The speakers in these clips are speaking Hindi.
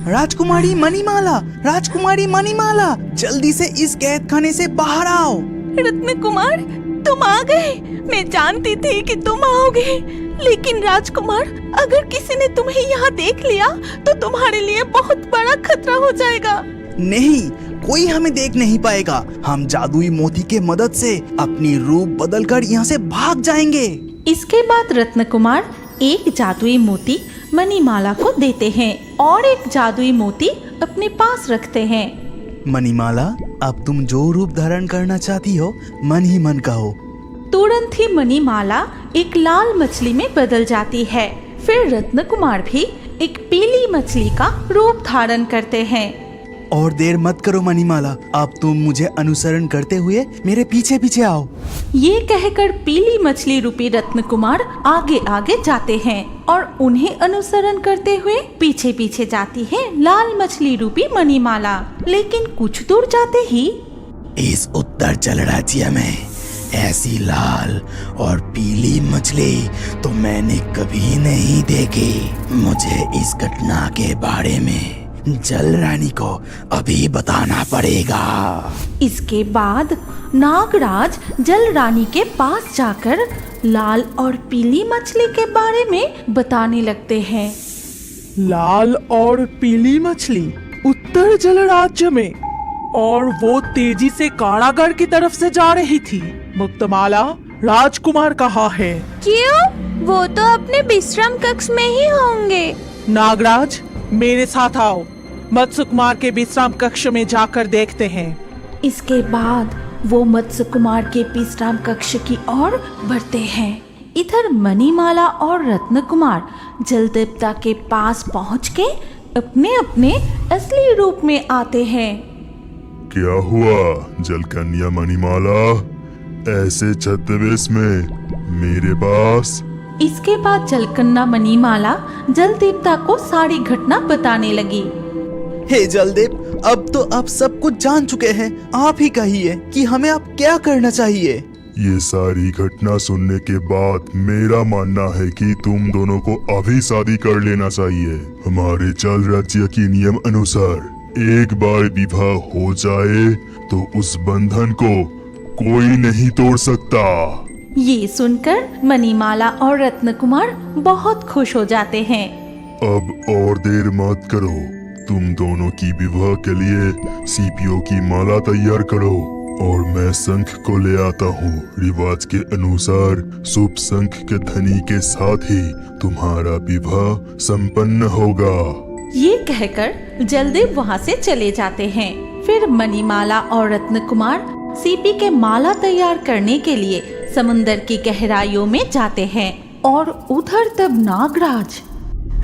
राजकुमारी मणिमाला, राजकुमारी मणिमाला, जल्दी से इस कैद खाने से बाहर आओ। रत्न कुमार, तुम आ गए। मैं जानती थी कि तुम आओगे, लेकिन राजकुमार, अगर किसी ने तुम्हें यहाँ देख लिया तो तुम्हारे लिए बहुत बड़ा खतरा हो जाएगा। नहीं, कोई हमें देख नहीं पाएगा। हम जादुई मोती के मदद से अपनी रूप बदलकर यहाँ से भाग जाएंगे। इसके बाद रत्न कुमार एक जादुई मोती मणिमाला को देते हैं और एक जादुई मोती अपने पास रखते हैं। मणिमाला, अब तुम जो रूप धारण करना चाहती हो मन ही मन कहो। तुरंत ही मणिमाला एक लाल मछली में बदल जाती है। फिर रत्न कुमार भी एक पीली मछली का रूप धारण करते हैं। और देर मत करो मणिमाला, अब तुम मुझे अनुसरण करते हुए मेरे पीछे पीछे आओ। ये कहकर पीली मछली रूपी रत्न कुमार आगे आगे जाते हैं और उन्हें अनुसरण करते हुए पीछे पीछे जाती है लाल मछली रूपी मणिमाला। लेकिन कुछ दूर जाते ही इस उत्तर जल राज्य में ऐसी लाल और पीली मछली तो मैंने कभी नहीं देखी। मुझे इस घटना के बारे में जल रानी को अभी बताना पड़ेगा। इसके बाद नागराज जल रानी के पास जाकर लाल और पीली मछली के बारे में बताने लगते हैं। लाल और पीली मछली उत्तर जल राज्य में, और वो तेजी से कारागार की तरफ से जा रही थी। मुक्तमाला, राजकुमार कहाँ है? क्यों? वो तो अपने विश्राम कक्ष में ही होंगे। नागराज, मेरे साथ आओ, मत्स्य कुमार के विश्राम कक्ष में जाकर देखते हैं। इसके बाद वो मत्स्य कुमार के विश्राम कक्ष की ओर बढ़ते हैं। इधर मणिमाला और रत्न कुमार जल देवता के पास पहुंच के अपने अपने असली रूप में आते हैं। क्या हुआ जलकन्या मणिमाला, ऐसे छद्मवेश में मेरे पास? इसके बाद जलकन्या मणिमाला जल देवता को सारी घटना बताने लगी। हे जलदेव, अब तो आप सब कुछ जान चुके हैं। आप ही कहिए कि हमें अब क्या करना चाहिए। ये सारी घटना सुनने के बाद मेरा मानना है कि तुम दोनों को अभी शादी कर लेना चाहिए। हमारे जल राज्य के नियम अनुसार एक बार विवाह हो जाए तो उस बंधन को कोई नहीं तोड़ सकता। ये सुनकर मणिमाला और रत्न कुमार बहुत खुश हो जाते हैं। अब और देर मत करो, तुम दोनों की विवाह के लिए सीपियों की माला तैयार करो और मैं शंख को ले आता हूँ। रिवाज के अनुसार शुभ शंख के ध्वनि के साथ ही तुम्हारा विवाह संपन्न होगा। ये कहकर जलदेव वहाँ से चले जाते हैं। फिर मणिमाला और रत्न कुमार सीपी के माला तैयार करने के लिए समुन्दर की गहराइयों में जाते हैं। और उधर तब नागराज,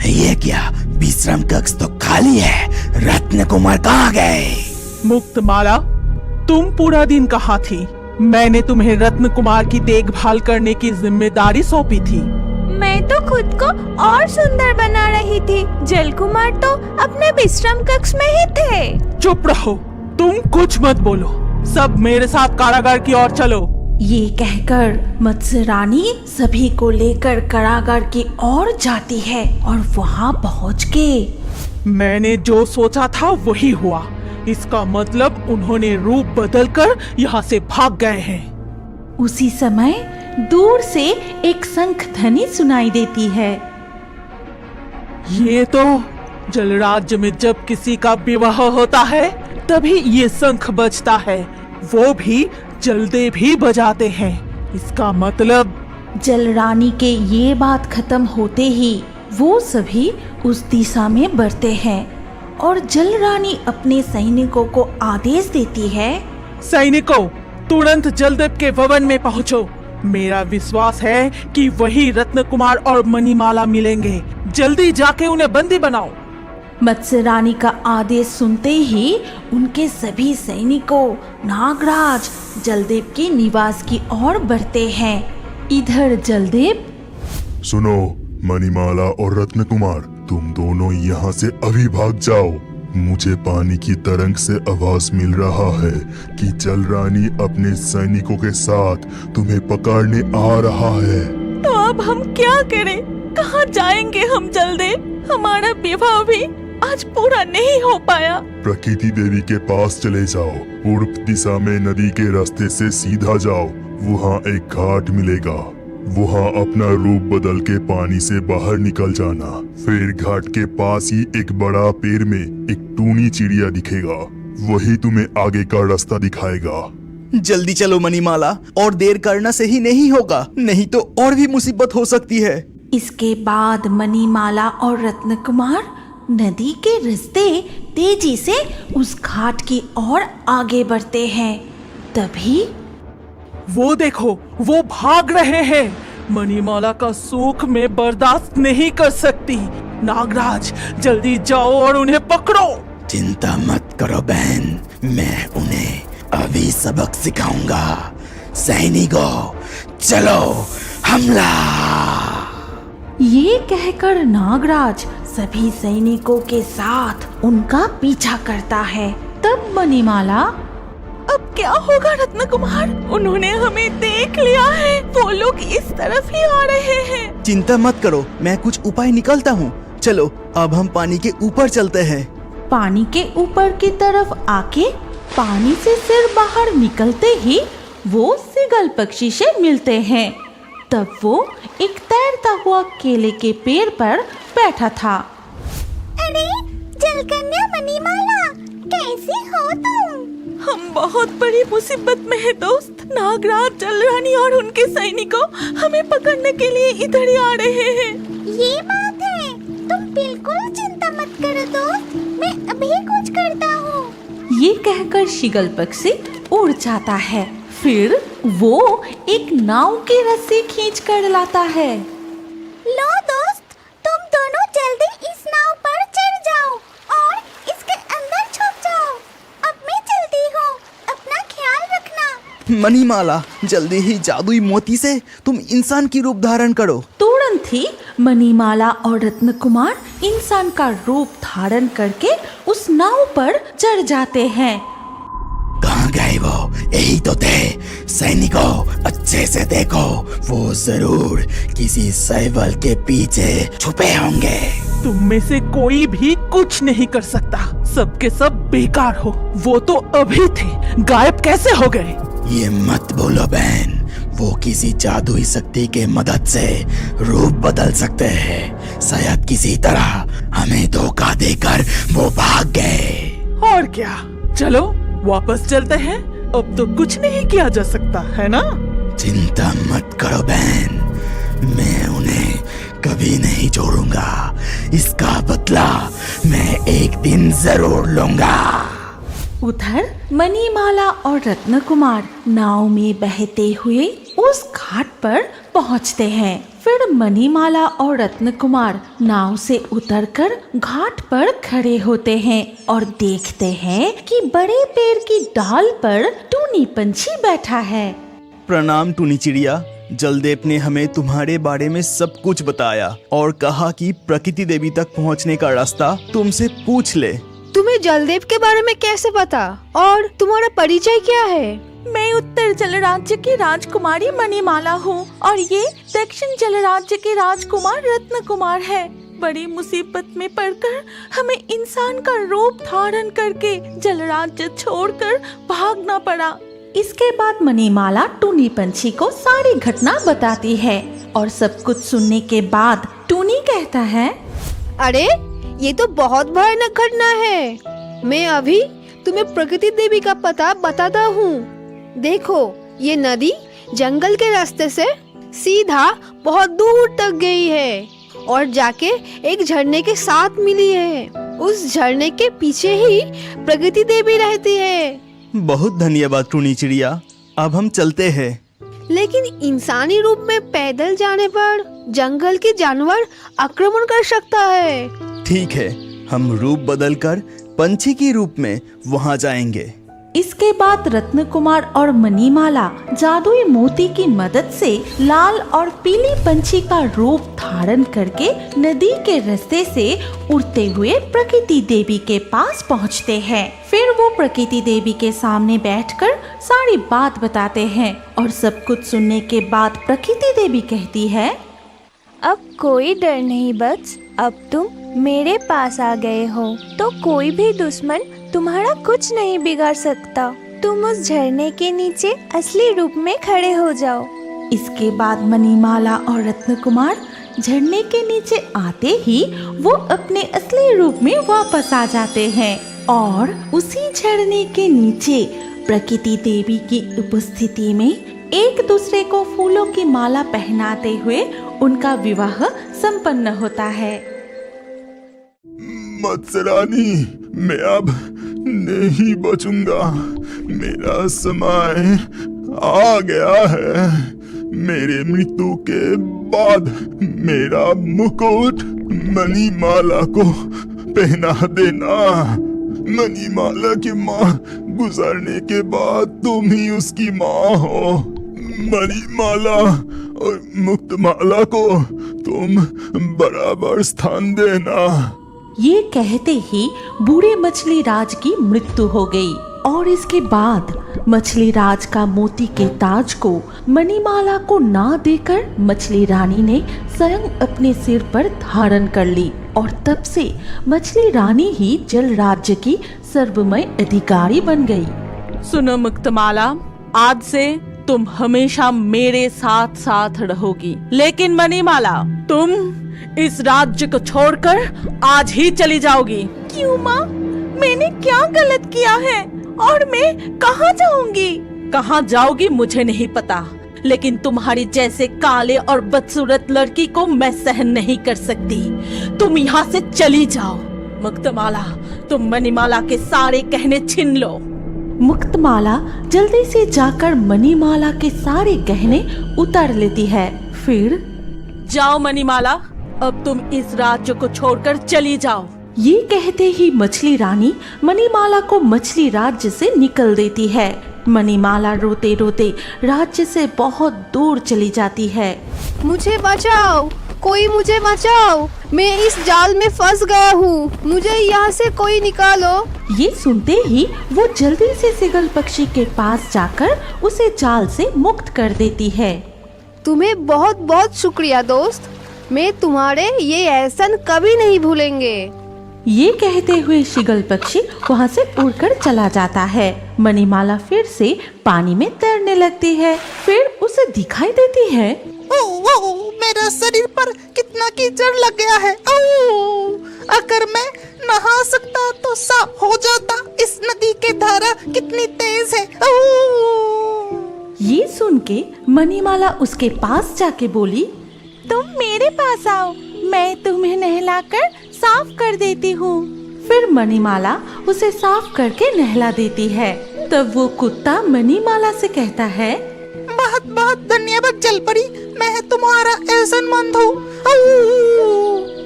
ये क्या, विश्राम कक्ष तो खाली है, रत्न कुमार कहाँ गए? मुक्तमाला, तुम पूरा दिन कहाँ थी? मैंने तुम्हें रत्न कुमार की देखभाल करने की जिम्मेदारी सौंपी थी। मैं तो खुद को और सुंदर बना रही थी। जल कुमार तो अपने विश्राम कक्ष में ही थे। चुप रहो, तुम कुछ मत बोलो। सब मेरे साथ कारागार की ओर चलो। ये कहकर मत्स्य रानी सभी को लेकर कारागार की ओर जाती है और वहाँ पहुँच के मैंने जो सोचा था वही हुआ। इसका मतलब उन्होंने रूप बदलकर यहाँ से भाग गए हैं। उसी समय दूर से एक शंख ध्वनि सुनाई देती है। ये तो जल राज्य में जब किसी का विवाह होता है तभी ये शंख बजता है, वो भी जलदेव भी बजाते हैं। इसका मतलब जल रानी के ये बात खत्म होते ही वो सभी उस दिशा में बढ़ते हैं और जल रानी अपने सैनिकों को आदेश देती है। सैनिकों, तुरंत जलदेव के भवन में पहुंचो। मेरा विश्वास है कि वही रत्न कुमार और मणिमाला मिलेंगे। जल्दी जाके उन्हें बंदी बनाओ। मत्स्य रानी का आदेश सुनते ही उनके सभी सैनिकों नागराज जलदेव के निवास की ओर बढ़ते हैं। इधर जलदेव, सुनो मणिमाला और रत्न कुमार, तुम दोनों यहाँ से अभी भाग जाओ। मुझे पानी की तरंग से आवाज मिल रहा है कि जल रानी अपने सैनिकों के साथ तुम्हें पकड़ने आ रहा है। तो अब हम क्या करें? कहाँ जाएंगे हम जल्दी? हमारा विवाह भी आज पूरा नहीं हो पाया। प्रकृति देवी के पास चले जाओ। पूर्व दिशा में नदी के रास्ते से सीधा जाओ, वहाँ एक घाट मिलेगा। वहाँ अपना रूप बदल के पानी से बाहर निकल जाना। फिर घाट के पास ही एक बड़ा पेड़ में एक टूनी चिड़िया दिखेगा, वही तुम्हें आगे का रास्ता दिखाएगा। जल्दी चलो मणिमाला, और देर करना सही नहीं होगा, नहीं तो और भी मुसीबत हो सकती है। इसके बाद मणिमाला और रत्न कुमार नदी के रास्ते तेजी से उस घाट की ओर आगे बढ़ते हैं। तभी वो देखो, वो भाग रहे हैं। मणिमाला का सुख में बर्दाश्त नहीं कर सकती। नागराज, जल्दी जाओ और उन्हें पकड़ो। चिंता मत करो बहन, मैं उन्हें अभी सबक सिखाऊंगा। सैनिकों, चलो हमला। ये कहकर नागराज सभी सैनिकों के साथ उनका पीछा करता है। तब मणिमाला, अब क्या होगा रत्न कुमार? उन्होंने हमें देख लिया है, वो लोग इस तरफ ही आ रहे हैं। चिंता मत करो, मैं कुछ उपाय निकालता हूँ। चलो अब हम पानी के ऊपर चलते हैं। पानी के ऊपर की तरफ आके पानी से सिर बाहर निकलते ही वो सीगल पक्षी से मिलते हैं। तब वो एक तैरता हुआ केले के पेड़ पर बैठा था। अरे जलकन्या मणिमाला, कैसी हो तुम? हम बहुत बड़ी मुसीबत में है दोस्त। नागराज, जलरानी और उनके सैनिकों हमें पकड़ने के लिए इधर ही आ रहे हैं। ये बात है, तुम बिल्कुल चिंता मत करो दोस्त, मैं अभी कुछ करता हूँ। ये कहकर शिगल पक्षी उड़ जाता है। फिर वो एक नाव की रस्सी खींच कर लाता है। लो दोस्त, तुम दोनों जल्दी इस नाव पर चढ़ जाओ और इसके अंदर छुप जाओ। अब मैं चलती हूँ, अपना ख्याल रखना। मणिमाला, जल्दी ही जादुई मोती से तुम इंसान की रूप धारण करो। तुरंत ही मणिमाला और रत्न कुमार इंसान का रूप धारण करके उस नाव पर चढ़ जाते हैं। कहाँ गए वो? यही तो थे। सैनिकों, अच्छे से देखो, वो जरूर किसी शैवाल के पीछे छुपे होंगे। तुम में से कोई भी कुछ नहीं कर सकता, सबके सब बेकार हो। वो तो अभी थे, गायब कैसे हो गए? ये मत बोलो बहन, वो किसी जादुई शक्ति के मदद से रूप बदल सकते हैं। शायद किसी तरह हमें धोखा देकर वो भाग गए। और क्या, चलो वापस चलते हैं। अब तो कुछ नहीं किया जा सकता है ना? चिंता मत करो बहन, मैं उन्हें कभी नहीं छोड़ूंगा। इसका बदला मैं एक दिन जरूर लूंगा। उधर मणिमाला और रत्न कुमार नाव में बहते हुए उस घाट पर पहुंचते हैं। फिर मणिमाला और रत्न कुमार नाव से उतरकर घाट पर खड़े होते हैं और देखते हैं कि बड़े पेड़ की डाल पर टूनी पंछी बैठा है। प्रणाम टूनी चिड़िया, जलदेव ने हमें तुम्हारे बारे में सब कुछ बताया और कहा कि प्रकृति देवी तक पहुंचने का रास्ता तुमसे पूछ ले। तुम्हें जलदेव के बारे में कैसे पता, और तुम्हारा परिचय क्या है? मैं उत्तर जल राज्य की राजकुमारी मणिमाला हूँ और ये दक्षिण जल राज्य के राजकुमार रत्न कुमार है। बड़ी मुसीबत में पड़कर हमें इंसान का रूप धारण करके जल राज्य छोड़कर भागना पड़ा। इसके बाद मणिमाला टूनी पंछी को सारी घटना बताती है और सब कुछ सुनने के बाद टूनी कहता है, अरे ये तो बहुत भयानक घटना है। मैं अभी तुम्हें प्रकृति देवी का पता बताता हूँ। देखो, ये नदी जंगल के रास्ते से सीधा बहुत दूर तक गई है और जाके एक झरने के साथ मिली है। उस झरने के पीछे ही प्रकृति देवी रहती है। बहुत धन्यवाद टूनी चिड़िया, अब हम चलते हैं। लेकिन इंसानी रूप में पैदल जाने पर जंगल के जानवर आक्रमण कर सकता है। ठीक है, हम रूप बदलकर पंछी के रूप में वहाँ जाएंगे। इसके बाद रत्न कुमार और मणिमाला जादुई मोती की मदद से लाल और पीली पंछी का रूप धारण करके नदी के रास्ते से उड़ते हुए प्रकृति देवी के पास पहुंचते हैं। फिर वो प्रकृति देवी के सामने बैठकर सारी बात बताते हैं और सब कुछ सुनने के बाद प्रकृति देवी कहती है, अब कोई डर नहीं बत्स, अब तुम मेरे पास आ गए हो तो कोई भी दुश्मन तुम्हारा कुछ नहीं बिगाड़ सकता। तुम उस झरने के नीचे असली रूप में खड़े हो जाओ। इसके बाद मणिमाला और रत्न कुमार झरने के नीचे आते ही वो अपने असली रूप में वापस आ जाते हैं और उसी झरने के नीचे प्रकृति देवी की उपस्थिति में एक दूसरे को फूलों की माला पहनाते हुए उनका विवाह संपन्न होता है। मत्स्य रानी, मैं अब नहीं बचूंगा। मेरा समय आ गया है। मेरे मृत्यु के बाद मेरा मुकुट मणिमाला को पहना देना। मणिमाला की माँ गुजरने के बाद तुम ही उसकी माँ हो। मणिमाला और मुक्तमाला को तुम बराबर स्थान देना। ये कहते ही बूढ़े मछली राज की मृत्यु हो गई और इसके बाद मछली राज का मोती के ताज को मणिमाला को ना देकर मछली रानी ने स्वयं अपने सिर पर धारण कर ली और तब से मछली रानी ही जल राज्य की सर्वमय अधिकारी बन गई। सुनो मुक्तमाला, आज से तुम हमेशा मेरे साथ साथ रहोगी, लेकिन मणिमाला तुम इस राज्य को छोड़कर आज ही चली जाओगी। क्यों माँ? मैंने क्या गलत किया है और मैं कहाँ जाऊंगी? कहाँ जाओगी मुझे नहीं पता, लेकिन तुम्हारी जैसे काले और बदसूरत लड़की को मैं सहन नहीं कर सकती। तुम यहाँ से चली जाओ। मुक्तमाला, तुम मणिमाला के सारे गहने छीन लो। मुक्तमाला जल्दी से जाकर मणिमाला के सारे गहने उतार लेती है। फिर जाओ मणिमाला, अब तुम इस राज्य को छोड़कर चली जाओ। ये कहते ही मछली रानी मणिमाला को मछली राज्य से निकल देती है। मणिमाला रोते रोते राज्य से बहुत दूर चली जाती है। मुझे बचाओ, कोई मुझे बचाओ, मैं इस जाल में फंस गया हूँ, मुझे यहाँ से कोई निकालो। ये सुनते ही वो जल्दी से सिगल पक्षी के पास जाकर उसे जाल से मुक्त कर देती है। तुम्हें बहुत बहुत शुक्रिया दोस्त, मैं तुम्हारे ये एहसान कभी नहीं भूलेंगे। ये कहते हुए शिगल पक्षी वहाँ से उड़कर चला जाता है। मणिमाला फिर से पानी में तैरने लगती है। फिर उसे दिखाई देती है, ओह, मेरा शरीर पर कितना कीचड़ लग गया है। ओह, अगर मैं नहा सकता तो साफ हो जाता। इस नदी की धारा कितनी तेज है। ओह। ये सुन के मणिमाला उसके पास जाके बोली, तुम मेरे पास आओ, मैं तुम्हें नहलाकर साफ कर देती हूँ। फिर मणिमाला उसे साफ करके नहला देती है। तब वो कुत्ता मणिमाला से कहता है, बहुत बहुत धन्यवाद जलपरी, मैं तुम्हारा एहसानमंद हूँ।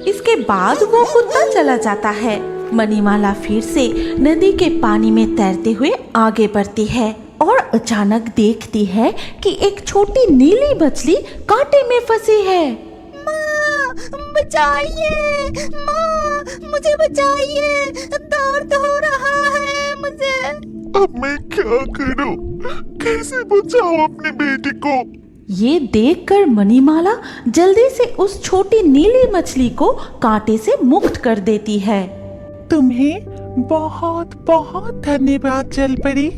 इसके बाद वो कुत्ता चला जाता है। मणिमाला फिर से नदी के पानी में तैरते हुए आगे बढ़ती है और अचानक देखती है कि एक छोटी नीली मछली कांटे में फंसी है। बचाइए माँ, मुझे बचाइए, दर्द हो रहा है मुझे। अब मैं क्या करूं? कैसे बचाऊं अपनी बेटी को? ये देखकर मणिमाला जल्दी से उस छोटी नीली मछली को कांटे से मुक्त कर देती है। तुम्हें बहुत बहुत धन्यवाद जलपरी,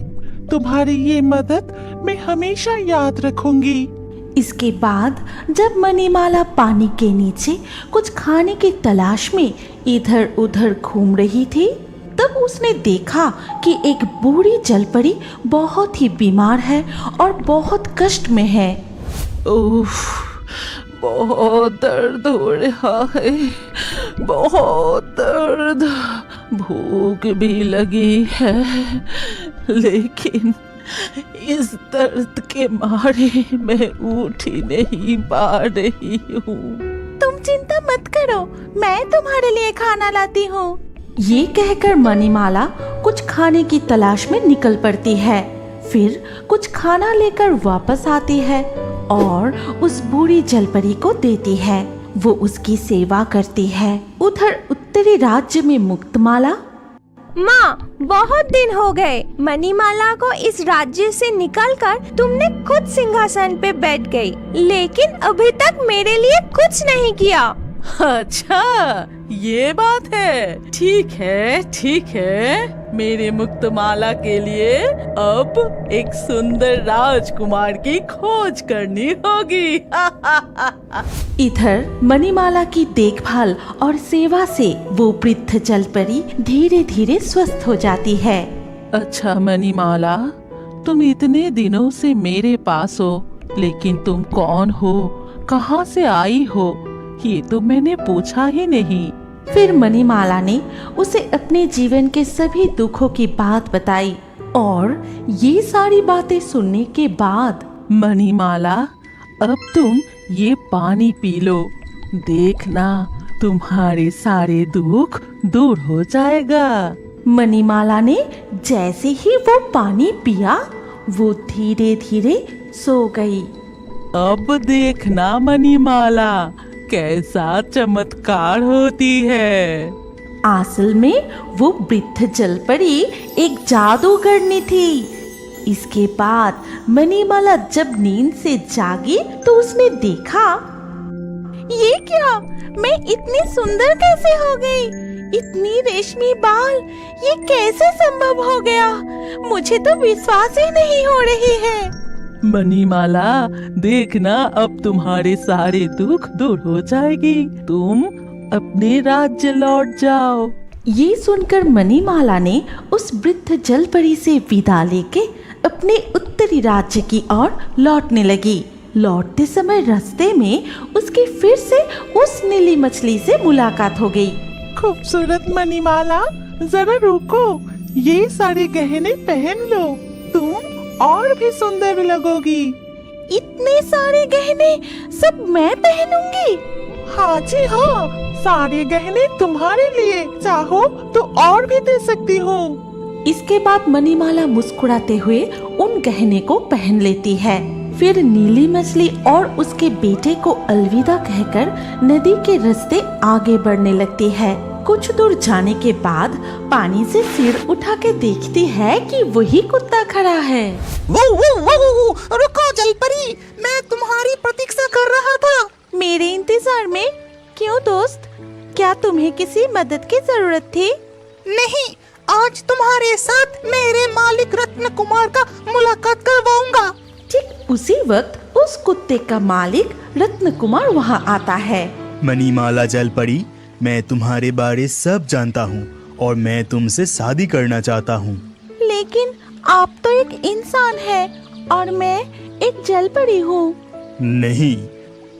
तुम्हारी ये मदद मैं हमेशा याद रखूंगी। इसके बाद जब मणिमाला पानी के नीचे कुछ खाने की तलाश में इधर उधर घूम रही थी, तब उसने देखा कि एक बूढ़ी जलपरी बहुत ही बीमार है और बहुत कष्ट में है। उफ, बहुत दर्द हो रहा है, बहुत दर्द, भूख भी लगी है, लेकिन इस दर्द के मारे मैं उठ ही नहीं पा रही हूँ। तुम चिंता मत करो, मैं तुम्हारे लिए खाना लाती हूँ। ये कहकर मणिमाला कुछ खाने की तलाश में निकल पड़ती है। फिर कुछ खाना लेकर वापस आती है और उस बूढ़ी जलपरी को देती है। वो उसकी सेवा करती है। उधर उत्तरी राज्य में मुक्तमाला माँ, बहुत दिन हो गए। मणिमाला को इस राज्य से निकालकर तुमने खुद सिंहासन पे बैठ गई, लेकिन अभी तक मेरे लिए कुछ नहीं किया। अच्छा, ये बात है। ठीक है। मेरे मुक्तमाला के लिए अब एक सुंदर राजकुमार की खोज करनी होगी। इधर मणिमाला की देखभाल और सेवा से वो वृद्ध जलपरी धीरे धीरे स्वस्थ हो जाती है। अच्छा मणिमाला, तुम इतने दिनों से मेरे पास हो, लेकिन तुम कौन हो, कहाँ से आई हो, ये तो मैंने पूछा ही नहीं। फिर मणिमाला ने उसे अपने जीवन के सभी दुखों की बात बताई और ये सारी बातें सुनने के बाद मणिमाला, अब तुम ये पानी पी लो, देखना तुम्हारे सारे दुख दूर हो जाएगा। मणिमाला ने जैसे ही वो पानी पिया, वो धीरे धीरे सो गई। अब देखना मणिमाला, कैसा चमत्कार होती है। असल में वो वृद्ध जलपरी एक जादूगरनी थी। इसके बाद मणिमाला जब नींद से जागी तो उसने देखा, ये क्या, मैं इतनी सुंदर कैसे हो गई? इतनी रेशमी बाल, ये कैसे संभव हो गया? मुझे तो विश्वास ही नहीं हो रही है। मणिमाला, देखना अब तुम्हारे सारे दुख दूर हो जाएगी, तुम अपने राज्य लौट जाओ। ये सुनकर मणिमाला ने उस वृद्ध जलपरी से विदा लेके अपने उत्तरी राज्य की ओर लौटने लगी। लौटते समय रास्ते में उसकी फिर से उस नीली मछली से मुलाकात हो गई। खूबसूरत मणिमाला, जरा रुको, ये सारे गहने पहन लो, तुम और भी सुंदर लगोगी। इतने सारे गहने सब मैं पहनूंगी? हाँ जी हाँ, सारे गहने तुम्हारे लिए, चाहो तो और भी दे सकती हूँ। इसके बाद मणिमाला मुस्कुराते हुए उन गहने को पहन लेती है। फिर नीली मछली और उसके बेटे को अलविदा कहकर नदी के रास्ते आगे बढ़ने लगती है। कुछ दूर जाने के बाद पानी से सिर उठा के देखती है कि वही कुत्ता खड़ा है। वो, रुको जलपरी, मैं तुम्हारी प्रतीक्षा कर रहा था। मेरे इंतजार में? क्यों दोस्त, क्या तुम्हें किसी मदद की जरूरत थी? नहीं, आज तुम्हारे साथ मेरे मालिक रत्न कुमार का मुलाकात करवाऊंगा। ठीक उसी वक्त उस कुत्ते का मालिक रत्न कुमार वहाँ आता है। मणिमाला जलपरी, मैं तुम्हारे बारे सब जानता हूँ और मैं तुमसे शादी करना चाहता हूँ। लेकिन आप तो एक इंसान है और मैं एक जलपरी हूँ। नहीं,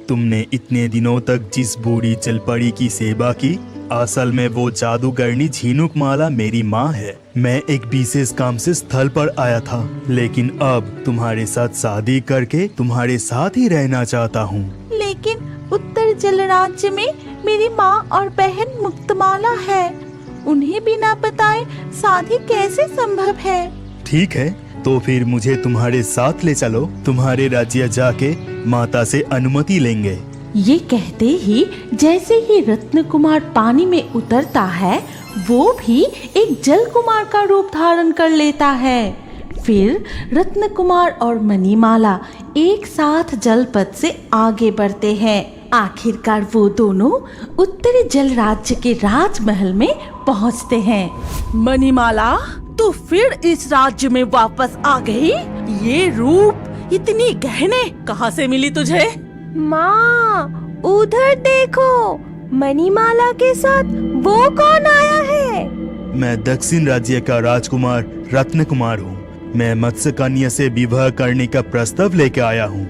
तुमने इतने दिनों तक जिस बूढ़ी जलपरी की सेवा की, असल में वो जादूगरनी झिनुकमाला मेरी माँ है। मैं एक विशेष काम से स्थल पर आया था, लेकिन अब तुम्हारे साथ शादी करके तुम्हारे साथ ही रहना चाहता हूँ। लेकिन उत्तर जल राज्य में मेरी माँ और बहन मुक्तमाला है, उन्हें बिना बताए शादी कैसे संभव है? ठीक है, तो फिर मुझे तुम्हारे साथ ले चलो, तुम्हारे राज्य जाके माता से अनुमति लेंगे। ये कहते ही जैसे ही रत्न कुमार पानी में उतरता है, वो भी एक जल कुमार का रूप धारण कर लेता है। फिर रत्न कुमार और मणिमाला एक साथ जलपथ से आगे बढ़ते हैं। आखिरकार वो दोनों उत्तरी जल राज्य के राजमहल में पहुंचते हैं। मणिमाला, तू फिर इस राज्य में वापस आ गई? ये रूप, इतनी गहने कहाँ से मिली तुझे? माँ, उधर देखो, मणिमाला के साथ वो कौन आया है? मैं दक्षिण राज्य का राजकुमार रत्न कुमार हूँ। मैं मत्स्य कन्या से विवाह करने का प्रस्ताव लेके आया हूँ।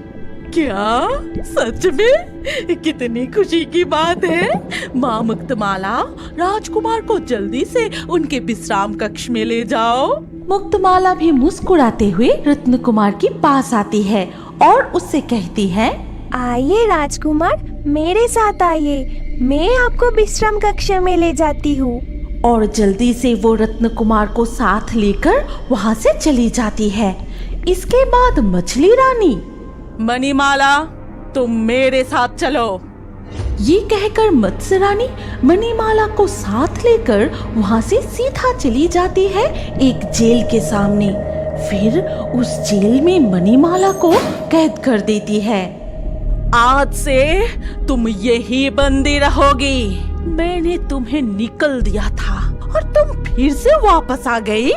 क्या सच में? कितनी खुशी की बात है। माँ मुक्तमाला, राजकुमार को जल्दी से उनके विश्राम कक्ष में ले जाओ। मुक्तमाला भी मुस्कुराते हुए रत्न कुमार के पास आती है और उससे कहती है, आइए राजकुमार, मेरे साथ आइए, मैं आपको विश्राम कक्ष में ले जाती हूँ। और जल्दी से वो रत्न कुमार को साथ लेकर वहाँ से चली जाती है। इसके बाद मछली रानी, मणिमाला, तुम मेरे साथ चलो। ये कहकर मत्स्य रानी मणिमाला को साथ लेकर वहाँ से सीधा चली जाती है एक जेल के सामने। फिर उस जेल में मणिमाला को कैद कर देती है। आज से तुम यही बंदी रहोगी। मैंने तुम्हें निकल दिया था और तुम फिर से वापस आ गई,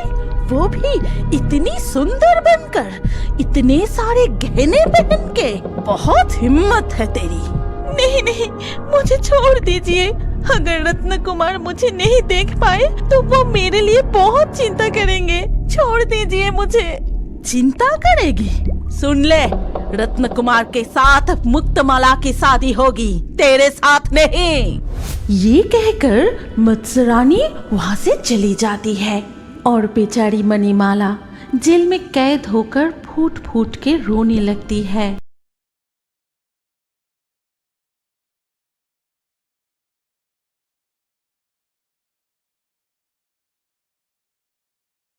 वो भी इतनी सुंदर बनकर, इतने सारे गहने पहन के। बहुत हिम्मत है तेरी। नहीं नहीं, मुझे छोड़ दीजिए। अगर रत्न कुमार मुझे नहीं देख पाए तो वो मेरे लिए बहुत चिंता करेंगे। छोड़ दीजिए मुझे। चिंता करेगी? सुन ले, रत्न कुमार के साथ मुक्तमाला की शादी होगी, तेरे साथ नहीं। ये कहकर मत्स्य रानी वहाँ से चली जाती है और बेचारी मणिमाला जेल में कैद होकर फूट फूट के रोने लगती है।